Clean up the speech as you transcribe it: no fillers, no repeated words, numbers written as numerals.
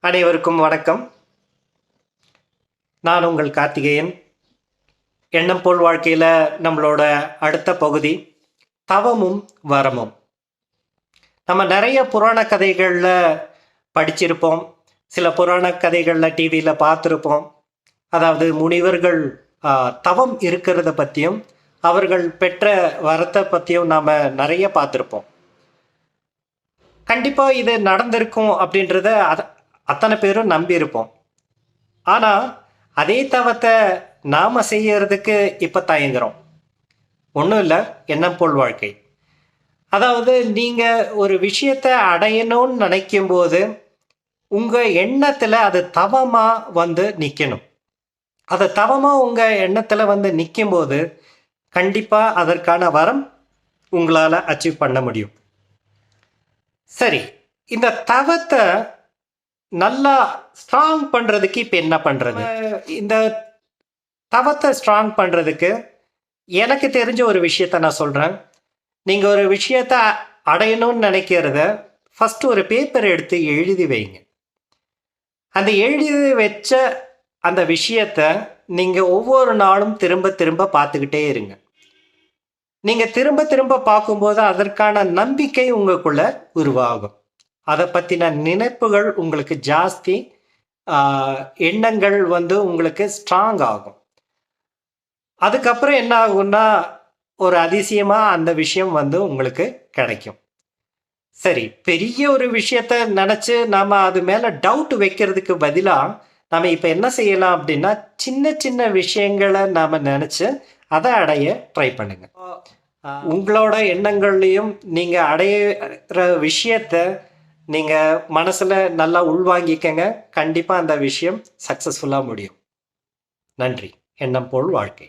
அனைவருக்கும் வணக்கம். நான் உங்கள் கார்த்திகேயன். எண்ணம் போல் வாழ்க்கையில் நம்மளோட அடுத்த பகுதி தவமும் வரமும். நம்ம நிறைய புராண கதைகளில் படிச்சிருப்போம், சில புராண கதைகளில் டிவியில் பார்த்துருப்போம். அதாவது முனிவர்கள் தவம் இருக்கிறத பற்றியும் அவர்கள் பெற்ற வரத்தை பற்றியும் நாம் நிறைய பார்த்துருப்போம். கண்டிப்பாக இது நடந்திருக்கும் அப்படின்றத அத்தனை பேரும் நம்பியிருப்போம். ஆனால் அதே தவத்தை நாம் செய்யறதுக்கு இப்போ தயங்குறோம். ஒன்றும் இல்லை, எண்ணம் போல் வாழ்க்கை. அதாவது நீங்கள் ஒரு விஷயத்தை அடையணும்னு நினைக்கும்போது உங்கள் எண்ணத்தில் அது தவமாக வந்து நிற்கணும். அது தவமாக உங்கள் எண்ணத்தில் வந்து நிற்கும்போது கண்டிப்பாக அதற்கான வரம் உங்களால் அச்சீவ் பண்ண முடியும். சரி, இந்த தவத்தை நல்லா ஸ்ட்ராங் பண்ணுறதுக்கு இப்போ என்ன பண்ணுறது? இந்த தவத்தை ஸ்ட்ராங் பண்ணுறதுக்கு எனக்கு தெரிஞ்ச ஒரு விஷயத்த நான் சொல்கிறேன். நீங்கள் ஒரு விஷயத்தை அடையணும்னு நினைக்கிறத ஃபஸ்ட்டு ஒரு பேப்பர் எடுத்து எழுதி வைங்க. அந்த எழுதி வச்ச அந்த விஷயத்தை நீங்கள் ஒவ்வொரு நாளும் திரும்ப திரும்ப பார்த்துக்கிட்டே இருங்க. நீங்கள் திரும்ப திரும்ப பார்க்கும்போது அதற்கான நம்பிக்கை உங்களுக்குள்ள உருவாகும். அதை பற்றின நினைப்புகள் உங்களுக்கு ஜாஸ்தி, எண்ணங்கள் வந்து உங்களுக்கு ஸ்ட்ராங் ஆகும். அதுக்கப்புறம் என்ன ஆகும்னா ஒரு அதிசயமாக அந்த விஷயம் வந்து உங்களுக்கு கிடைக்கும். சரி, பெரிய ஒரு விஷயத்த நினச்சி நாம் அது மேலே டவுட் வைக்கிறதுக்கு பதிலாக நம்ம இப்போ என்ன செய்யலாம் அப்படின்னா, சின்ன சின்ன விஷயங்களை நாம் நினச்சி அதை அடைய ட்ரை பண்ணுங்க. உங்களோட எண்ணங்கள்லையும் நீங்கள் அடையிற விஷயத்த நீங்கள் மனசில் நல்லா உள்வாங்கிக்கங்க. கண்டிப்பாக அந்த விஷயம் சக்ஸஸ்ஃபுல்லாக முடியும். நன்றி. எண்ணம் போல் வாழ்க்கை.